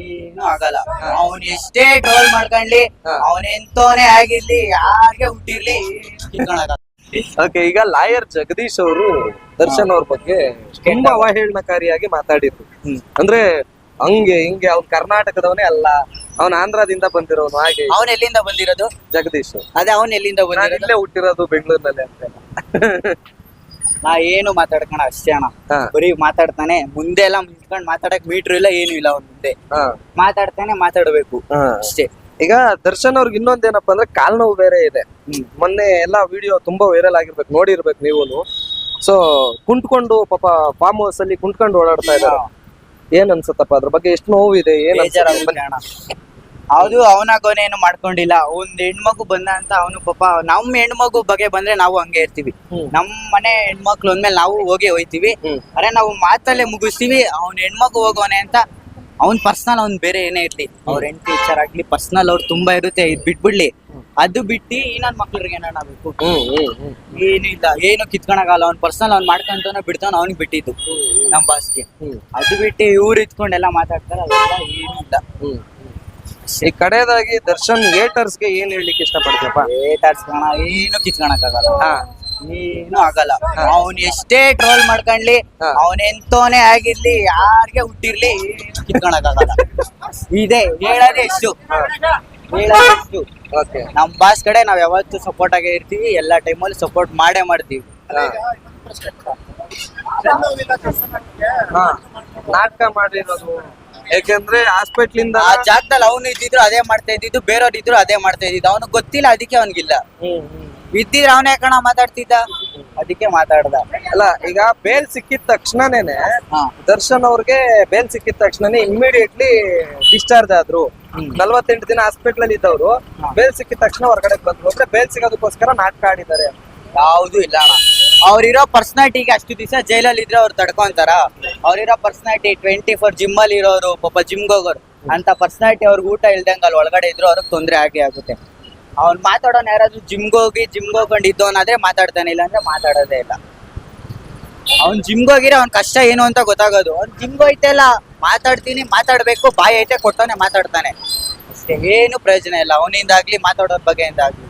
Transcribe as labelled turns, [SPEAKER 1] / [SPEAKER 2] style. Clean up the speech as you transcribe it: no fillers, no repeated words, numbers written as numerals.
[SPEAKER 1] ಏನು ಆಗಲ್ಲ. ಅವ್ನ್ ಎಷ್ಟೇ ಟ್ರೋಲ್ ಮಾಡ್ಕೊಂಡ್ಲಿ, ಅವನ್ ಎಂತೋನೇ ಆಗಿರ್ಲಿ, ಯಾರಿಗೆ ಹುಟ್ಟಿರ್ಲಿ ಕಿತ್ಕೊಳಕ.
[SPEAKER 2] ಓಕೆ, ಈಗ ಲಾಯರ್ ಜಗದೀಶ್ ಅವರು ದರ್ಶನ್ ಅವ್ರ ಬಗ್ಗೆ ತುಂಬಾ ಅವಹೇಳನಕಾರಿಯಾಗಿ ಮಾತಾಡಿದ್ರು. ಅಂದ್ರೆ ಹಂಗೆ ಹಿಂಗೆ ಅವ್ನ್ ಕರ್ನಾಟಕದವನೇ ಅಲ್ಲ, ಅವ್ನ್ ಆಂಧ್ರದಿಂದ ಬಂದಿರೋನು, ಹಾಗೆ.
[SPEAKER 1] ಅವನ್ ಎಲ್ಲಿಂದ ಬಂದಿರೋದು?
[SPEAKER 2] ಜಗದೀಶ್.
[SPEAKER 1] ಅದೇ ಅವನ್ ಎಲ್ಲಿಂದ ಬಂದಿರೋದು?
[SPEAKER 2] ಇಲ್ಲೇ ಹುಟ್ಟಿರೋದು ಬೆಂಗಳೂರಿನಲ್ಲಿ ಅಂತ.
[SPEAKER 1] ನಾ ಏನು ಮಾತಾಡ್ಕಣ ಅಷ್ಟೇ ಅಣ್ಣ. ಬರೀ ಮಾತಾಡ್ತಾನೆ, ಮುಂದೆ ಎಲ್ಲ ನಿಂತ್ಕೊಂಡ್ ಮಾತಾಡಕ್ ಮೀಟ್ರು ಇಲ್ಲ, ಏನು ಇಲ್ಲ. ಅವ್ನ ಮುಂದೆ ಮಾತಾಡ್ತಾನೆ, ಮಾತಾಡ್ಬೇಕು ಅಷ್ಟೇ.
[SPEAKER 2] ಈಗ ದರ್ಶನ್ ಅವ್ರಿಗೆ ಇನ್ನೊಂದೇನಪ್ಪ ಅಂದ್ರೆ ಕಾಲ್ ನೋವು ಬೇರೆ ಇದೆ. ಮೊನ್ನೆ ಎಲ್ಲಾ ವಿಡಿಯೋ ತುಂಬಾ ವೈರಲ್ ಆಗಿರ್ಬೇಕು, ನೋಡಿರ್ಬೇಕು ನೀವುನು. ಸೊ ಕುಂಟ್ಕೊಂಡು ಪಾಪ ಫಾರ್ಮ್ ಹೌಸ್ ಅಲ್ಲಿ ಕುಂಟ್ಕೊಂಡು ಓಡಾಡ್ತಾ ಇದ್ದಾರೆ. ಏನ್ ಅನ್ಸತ್ತಪ್ಪ ಅದ್ರ ಬಗ್ಗೆ? ಎಷ್ಟು ನೋವು ಇದೆ, ಏನ್
[SPEAKER 1] ಅಣ್ಣ? ಅದು ಅವನಾಗೋನೇನು ಮಾಡ್ಕೊಂಡಿಲ್ಲ. ಒಂದ್ ಹೆಣ್ಮಗು ಬಂದ ಅಂತ ಅವನು ಪಾಪ, ನಮ್ ಹೆಣ್ಮಗು ಬಗ್ಗೆ ಬಂದ್ರೆ ನಾವು ಹಂಗೆ ಇರ್ತೀವಿ. ನಮ್ ಮನೆ ಹೆಣ್ಮಕ್ಳು ಅಂದ್ಮೇಲೆ ನಾವು ಹೋಯ್ತೀವಿ. ಅರೆ ನಾವು ಮಾತಲ್ಲೇ ಮುಗಿಸ್ತೀವಿ. ಅವ್ನ್ ಹೆಣ್ಮಗು ಹೋಗೋನೆ ಅಂತ ಅವ್ನ್ ಪರ್ಸನಲ್ ಅವ್ನ್ ಬೇರೆ ಏನೇ ಇರ್ಲಿ, ಅವ್ರ ಹೆಂಡತಿ ವಿಚಾರ ಆಗ್ಲಿ, ಪರ್ಸನಲ್ ಅವ್ರು ತುಂಬಾ ಇರುತ್ತೆ, ಇದ್ ಬಿಟ್ಬಿಡ್ಲಿ. ಅದು ಬಿಟ್ಟು ಇನ್ನೊಂದ್ ಮಕ್ಳಿಗೆ ಏನಾನ ಬೇಕು? ಏನು ಇಲ್ಲ, ಏನು ಕಿತ್ಕೊಳಗಲ್ಲ. ಅವ್ನ್ ಪರ್ಸನಲ್ ಅವ್ನ್ ಮಾಡ್ಕೊಂತಾನ ಬಿಡ್ತಾನ, ಅವ್ನಿಗೆ ಬಿಟ್ಟಿದ್ದು ನಮ್ ಬಾಸ್ಗೆ. ಅದು ಬಿಟ್ಟು ಇವ್ರು ಇತ್ಕೊಂಡೆಲ್ಲ ಮಾತಾಡ್ತಾರ, ಅದೆಲ್ಲ ಏನು ಇಲ್ಲ.
[SPEAKER 2] ಈ ಕಡೆಯದಾಗಿ ದರ್ಶನ್ ಹೇಟರ್ಸ್ಗೆ ಏನ್ ಹೇಳ್ಲಿಕ್ಕೆ ಇಷ್ಟಪಡ್ತೀಯಪ್ಪ?
[SPEAKER 1] ಹೇಟರ್ಸ್ ಏನು ಕಿತ್ಕೊಳಕ್ ಆಗಲ್ಲ, ಏನು ಆಗಲ್ಲ. ಅವ್ನ್ ಎಷ್ಟೇ ಟ್ರೋಲ್ ಮಾಡ್ಕೊಂಡ್ಲಿ, ಅವನ್ ಎಂತೋನೇ ಆಗಿರ್ಲಿ, ಯಾರಿಗೆ ಹುಟ್ಟಿರ್ಲಿ, ಏನು ಕಿತ್ಕೊಳಕ್ ಆಗಲ್ಲ. ಇದೆ ಹೇಳೋದೇ ಎಷ್ಟು. ನಮ್ ಬಾಸ್ ಕಡೆ ನಾವ್ ಯಾವತ್ತೂ ಸಪೋರ್ಟ್ ಆಗೇ ಇರ್ತೀವಿ. ಎಲ್ಲಾ ಟೈಮಲ್ಲಿ ಸಪೋರ್ಟ್ ಮಾಡೇ ಮಾಡ್ತೀವಿ.
[SPEAKER 2] ನಾಟಕ ಮಾಡಿರೋದು ಯಾಕೆಂದ್ರೆ ಹಾಸ್ಪಿಟ್ಲಿಂದ
[SPEAKER 1] ಆ ಜಾಗದಲ್ಲಿ ಅವ್ನು ಇದ್ದಿದ್ರು ಅದೇ ಮಾಡ್ತಾ ಇದ್ದಿದ್ದು, ಬೇರೆಯವ್ರು ಇದ್ರು ಅದೇ ಮಾಡ್ತಾ ಇದ್ದಿದ್ದು. ಅವ್ನಿಗೆ ಗೊತ್ತಿಲ್ಲ, ಅದಕ್ಕೆ ಅವ್ನಿಗಿಲ್ಲ. ಇದ್ದಿದ್ರೆ ಅವನೇ ಕಣ ಮಾತಾಡ್ತಿದ್ದ, ಅದಕ್ಕೆ ಮಾತಾಡ್ದ.
[SPEAKER 2] ಅಲ್ಲ, ಈಗ ಬೇಲ್ ಸಿಕ್ಕಿದ ತಕ್ಷಣನೇನೆ ದರ್ಶನ್ ಅವ್ರಿಗೆ ಬೇಲ್ ಸಿಕ್ಕಿದ ತಕ್ಷಣನೇ ಇಮಿಡಿಯೇಟ್ಲಿ ಡಿಸ್ಚಾರ್ಜ್ ಆದ್ರು. 48 ದಿನ ಹಾಸ್ಪಿಟ್ಲ್ ಅಲ್ಲಿ ಇದ್ದವ್ರು ಬೇಲ್ ಸಿಕ್ಕಿದ ತಕ್ಷಣ ಹೊರಗಡೆ ಬಂದ್ರು. ಅಂದ್ರೆ ಬೇಲ್ ಸಿಗೋದಕ್ಕೋಸ್ಕರ ನಾಟಕ ಆಡಿದ್ದಾರೆ.
[SPEAKER 1] ಯಾವ್ದು ಇಲ್ಲ ಅಣ್ಣ. ಅವ್ರಿರೋ ಪರ್ಸನಾಲಿಟಿಗೆ ಅಷ್ಟು ದಿವಸ ಜೈಲಲ್ಲಿ ಇದ್ರೆ ಅವ್ರು ತಡ್ಕೊಂತಾರ? ಅವ್ರಿರೋ ಪರ್ಸನಾಲಿಟಿ 24 ಜಿಮ್ ಅಲ್ಲಿ ಇರೋರು, ಪಾಪ ಜಿಮ್ಗೆ ಹೋಗೋರು, ಅಂತ ಪರ್ಸನಾಲಿಟಿ ಅವ್ರಿಗೆ ಊಟ ಇಲ್ದಂಗ ಅಲ್ಲಿ ಒಳಗಡೆ ಇದ್ರು ಅವ್ರಿಗೆ ತೊಂದ್ರೆ ಆಗೇ ಆಗುತ್ತೆ. ಅವ್ನ್ ಮಾತಾಡೋನ್ ಯಾರಾದ್ರೂ ಜಿಮ್ಗೆ ಹೋಗ್ಕೊಂಡು ಇದ್ದವನಾದ್ರೆ ಮಾತಾಡ್ತಾನೆ, ಇಲ್ಲ ಅಂದ್ರೆ ಮಾತಾಡೋದೇ ಇಲ್ಲ. ಅವ್ನ್ ಜಿಮ್ಗೆ ಹೋಗಿರೋ ಅವ್ನ್ ಕಷ್ಟ ಏನು ಅಂತ ಗೊತ್ತಾಗೋದು. ಅವ್ನ್ ಜಿಮ್ಗೆ ಹೋಯ್ತಲ್ಲ, ಮಾತಾಡ್ತೀನಿ, ಮಾತಾಡ್ಬೇಕು, ಬಾಯಿ ಐತೆ ಕೊಡ್ತಾನೆ, ಮಾತಾಡ್ತಾನೆ ಅಷ್ಟೇ. ಏನು ಪ್ರಯೋಜನ ಇಲ್ಲ ಅವನಿಂದಾಗ್ಲಿ, ಮಾತಾಡೋರ್ ಬಗ್ಗೆಯಿಂದ ಆಗ್ಲಿ.